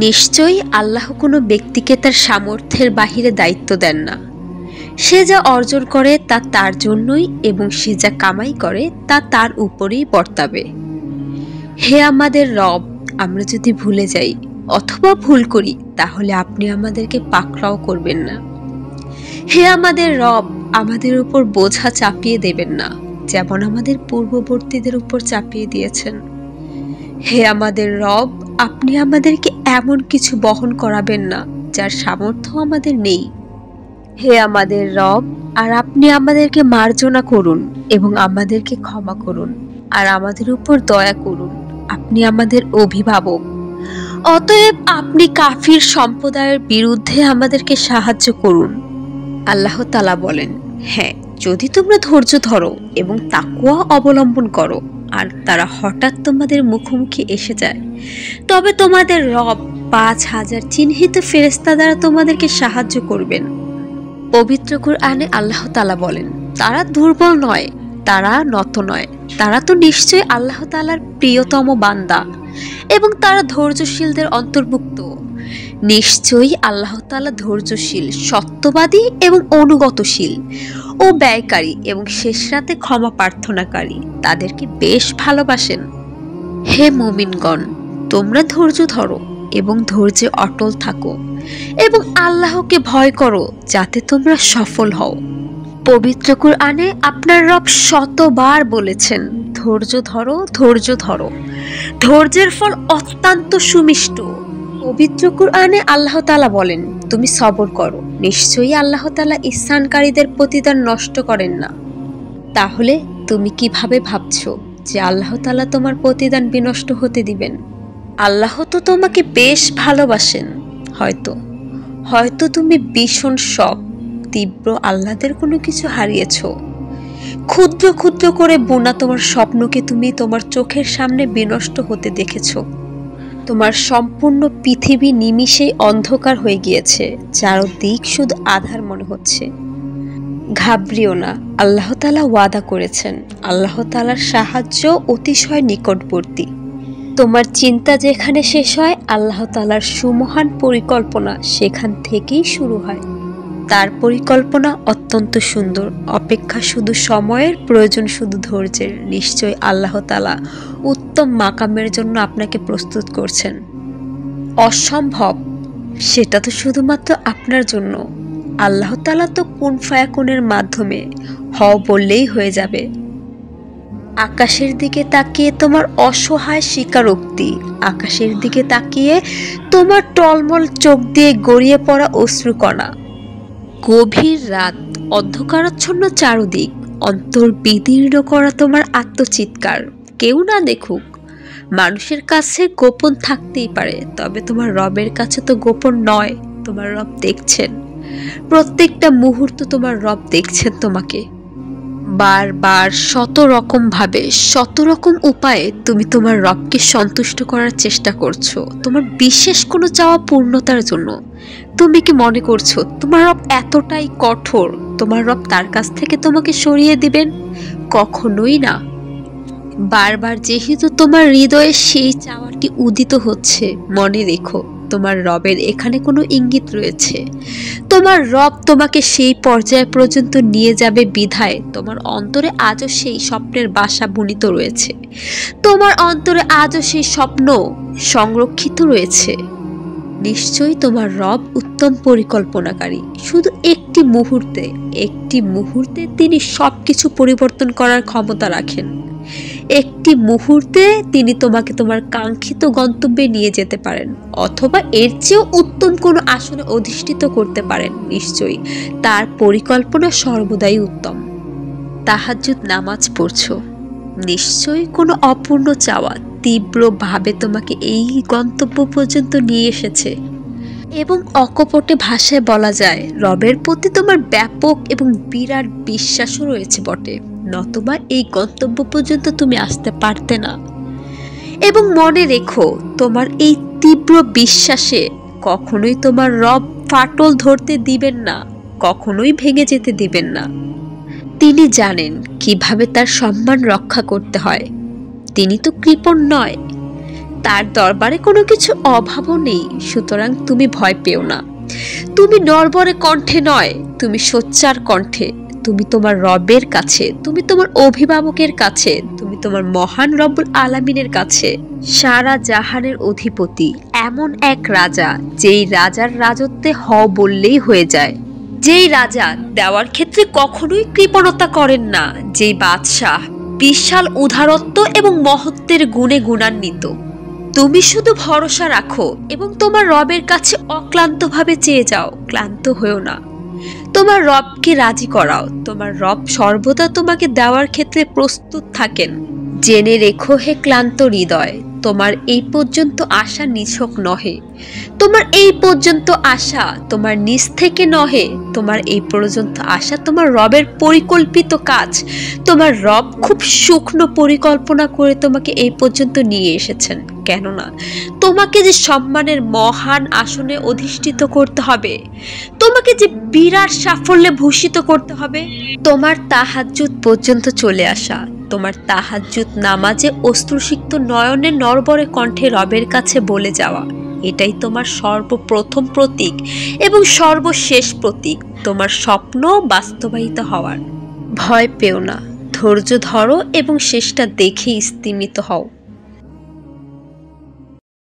নিশ্চয়ই আল্লাহ কোনো ব্যক্তিকে তার সামর্থ্যের বাহিরে দায়িত্ব দেন না। সে যা অর্জন করে তা তার জন্যই এবং সে যা কামাই করে তা তার উপরেই বর্তাবে। হে আমাদের রব, আমরা যদি ভুলে যাই অথবা ভুল করি তাহলে আপনি আমাদেরকে পাকড়াও করবেন না। হে আমাদের রব, আমাদের উপর বোঝা চাপিয়ে দেবেন না যেমন আমাদের পূর্ববর্তীদের উপর চাপিয়ে দিয়েছেন। হে আমাদের রব, আপনি আমাদেরকে এমন কিছু বহন করাবেন না যার সামর্থ্য আমাদের নেই। হে আমাদের রব, আর আপনি আমাদেরকে মার্জনা করুন এবং আমাদেরকে ক্ষমা করুন, আর আমাদের উপর দয়া করুন। আপনি আমাদের অভিভাবক। অতএব আপনি কাফির সম্প্রদায়ের বিরুদ্ধে আমাদেরকে সাহায্য করুন। আল্লাহ তাআলা বলেন, হ্যাঁ, যদি তোমরা ধৈর্য ধরো এবং তাকওয়া অবলম্বন করো আর তারা হঠাৎ তোমাদের মুখোমুখি এসে যায়, তবে তোমাদের রব ৫,০০০ চিহ্নিত ফেরেশতা দ্বারা তোমাদেরকে সাহায্য করবেন। পবিত্র কুরআনে আল্লাহ তাআলা বলেন, তারা দুর্বল নয়, তারা নত নয়, তারা তো নিশ্চয়ই আল্লাহ তাআলার প্রিয়তম বান্দা এবং তারা ধৈর্যশীলদের অন্তর্ভুক্ত। নিশ্চয়ই আল্লাহ তাআলা ধৈর্যশীল, সত্যবাদী এবং অনুগতশীল ও ব্যয়কারী এবং শেষ রাতে ক্ষমা প্রার্থনাকারী তাদেরকে বেশ ভালোবাসেন। হে মুমিনগণ, তোমরা ধৈর্য ধরো এবং ধৈর্যে অটল থাকো এবং আল্লাহকে ভয় করো যাতে তোমরা সফল হও। পবিত্র কুরআনে আপনার রব শতবার বলেছেন, ধৈর্য ধরো, ধৈর্য ধরো। ধৈর্যের ফল অত্যন্ত সুমিষ্ট। পবিত্র কুরআনে আল্লাহ তাআলা বলেন, তুমি সবর করো, নিশ্চয়ই আল্লাহ তাআলা ইহসানকারীদের প্রতিদান নষ্ট করেন না। তাহলে তুমি কিভাবে ভাবছো যে আল্লাহ তাআলা তোমার প্রতিদান বিনষ্ট হতে দিবেন? আল্লাহ তো তোমাকে বেশ ভালোবাসেন। হয়তো তুমি ভীষণ শখ, তীব্র আহ্লাদের কোনো কিছু হারিয়েছ। ক্ষুদ্র ক্ষুদ্র করে বোনা তোমার স্বপ্নকে তুমি তোমার চোখের সামনে বিনষ্ট হতে দেখেছ। তোমার সম্পূর্ণ পৃথিবী নিমিষেই অন্ধকার হয়ে গিয়েছে, চারদিক শুধু আধার মনে হচ্ছে। ঘাবড়িও না, আল্লাহ তাআলা ওয়াদা করেছেন, আল্লাহ তাআলার সাহায্য অতিশয় নিকটবর্তী। তোমার চিন্তা যেখানে শেষ হয়, আল্লাহ তাআলার সুমহান পরিকল্পনা সেখান থেকেই শুরু হয়। তার পরিকল্পনা অত্যন্ত সুন্দর, অপেক্ষা শুধু সময়ের, প্রয়োজন শুধু ধৈর্যের। নিশ্চয়ই আল্লাহ তাআলা উত্তম মাকামের জন্য আপনাকে প্রস্তুত করছেন। অসম্ভব, সেটা তো শুধুমাত্র আপনার জন্য। আল্লাহ তাআলা তো কুন ফায়াকুনের মাধ্যমে হও বললেই হয়ে যাবে। আকাশের দিকে তাকিয়ে তোমার অসহায় স্বীকারোক্তি, আকাশের দিকে তাকিয়ে তোমার টলমল চোখ দিয়ে গড়িয়ে পড়া অশ্রুকণা। গভীর রাত, অন্ধকারাচ্ছন্ন চারদিক, অন্তর বিদীর্ণ করা তোমার আত্মচিৎকার। কেউ না দেখুক, মানুষের কাছে গোপন থাকতেই পারে, তবে তোমার রবের কাছে তো গোপন নয়। তোমার রব দেখছেন, প্রত্যেকটা মুহূর্ত তোমার রব দেখছেন তোমাকে। বারবার শত রকম ভাবে, শত রকম উপায়ে তুমি তোমার রবকে সন্তুষ্ট করার চেষ্টা করছো, তোমার বিশেষ কোনো চাওয়া পূর্ণতার জন্য। তুমি কি মনে করছো তোমার রব এতটাই কঠোর, তোমার রব তার কাছ থেকে তোমাকে সরিয়ে দিবেন? কখনোই না। বারবার যেহেতু তোমার হৃদয়ে সেই চাওয়াটি উদিত হচ্ছে, মনে রেখো তোমার রবের এখানে কোনো ইঙ্গিত রয়েছে। তোমার রব তোমাকে সেই পর্যায় পর্যন্ত নিয়ে যাবে বিধায় তোমার অন্তরে আজও সেই স্বপ্নের বাসা বুনিত রয়েছে। তোমার অন্তরে আজও সেই স্বপ্ন সংরক্ষিত রয়েছে। নিশ্চয়ই তোমার রব উত্তম পরিকল্পনাকারী। শুধু একটি মুহূর্তে তিনি সবকিছু পরিবর্তন করার ক্ষমতা রাখেন। একটি মুহূর্তে তিনি তোমাকে তোমার কাঙ্ক্ষিত গন্তব্যে নিয়ে যেতে পারেন, অথবা এর চেয়েও উত্তম কোনো আসনে অধিষ্ঠিত করতে পারেন। নিশ্চয়ই তার পরিকল্পনা সর্বদাই উত্তম। তাহাজ্জুদ নামাজ পড়ছো, নিশ্চয়ই কোনো অপূর্ণ চাওয়া তীব্রভাবে তোমাকে এই গন্তব্য পর্যন্ত নিয়ে এসেছে। এবং অকপটে ভাষায় বলা যায়, রবের প্রতি তোমার ব্যাপক এবং বিরাট বিশ্বাসও রয়েছে বটে, নতুবা এই গন্তব্য পর্যন্ত তুমি আসতে পারতে না। এবং মনে রেখো, তোমার এই তীব্র বিশ্বাসে কখনোই তোমার রব ফাটল ধরতে দিবেন না, কখনোই ভেঙে যেতে দিবেন না। তিনি জানেন কিভাবে তার সম্মান রক্ষা করতে হয়। তিনি তো কৃপণ নয়, তার দরবারে কোনো কিছু অভাবও নেই, সুতরাং তুমি ভয় পেও না। তুমি নড়বড়ে কণ্ঠে নয়, তুমি সোচ্চার কণ্ঠে, তুমি তোমার রবের কাছে, তুমি তোমার অভিভাবকের কাছে, তুমি তোমার মহান রব্বুল আলামিনের কাছে। সারা জাহানের অধিপতি এমন এক রাজা, যেই রাজার রাজত্বে হও বললেই হয়ে যায়, যেই রাজা দেওয়ার ক্ষেত্রে কখনোই কৃপণতা করেন না, যেই বাদশাহ বিশাল উদারত্ব এবং মহত্বের গুণে গুণান্বিত। তুমি শুধু ভরসা রাখো এবং তোমার রবের কাছে অক্লান্তভাবে চেয়ে যাও, ক্লান্ত হয়েও না। তোমার রবকে রাজি করাও, তোমার রব সর্বদা তোমাকে দেওয়ার ক্ষেত্রে প্রস্তুত থাকেন। জেনে রেখো হে ক্লান্ত হৃদয়, তোমার এই পর্যন্ত আশা নিছক নহে, তোমার এই পর্যন্ত আশা তোমার নিজ থেকে নহে, তোমার এই পর্যন্ত আশা তোমার রবের পরিকল্পিত কাজ। তোমার রব খুব সূক্ষ্ম পরিকল্পনা করে তোমাকে এই পর্যন্ত নিয়ে এসেছেন, কেননা তোমাকে যে সম্মানের মহান আসনে অধিষ্ঠিত করতে হবে, তোমাকে যে বিরাট সাফল্যে ভূষিত করতে হবে, তোমার তাহাজ্জুদ পর্যন্ত চলে আসা, তোমার তাহাজ্জুদ নামাজে অশ্রুসিক্ত নয়নের নড়বড়ে কণ্ঠে রবের কাছে বলে যাওয়া, এটাই তোমার সর্বপ্রথম প্রতীক এবং সর্বশেষ প্রতীক তোমার স্বপ্ন বাস্তবায়িত হওয়ার। ভয় পেও না, ধৈর্য ধরো এবং শেষটা দেখে স্তিমিত হও।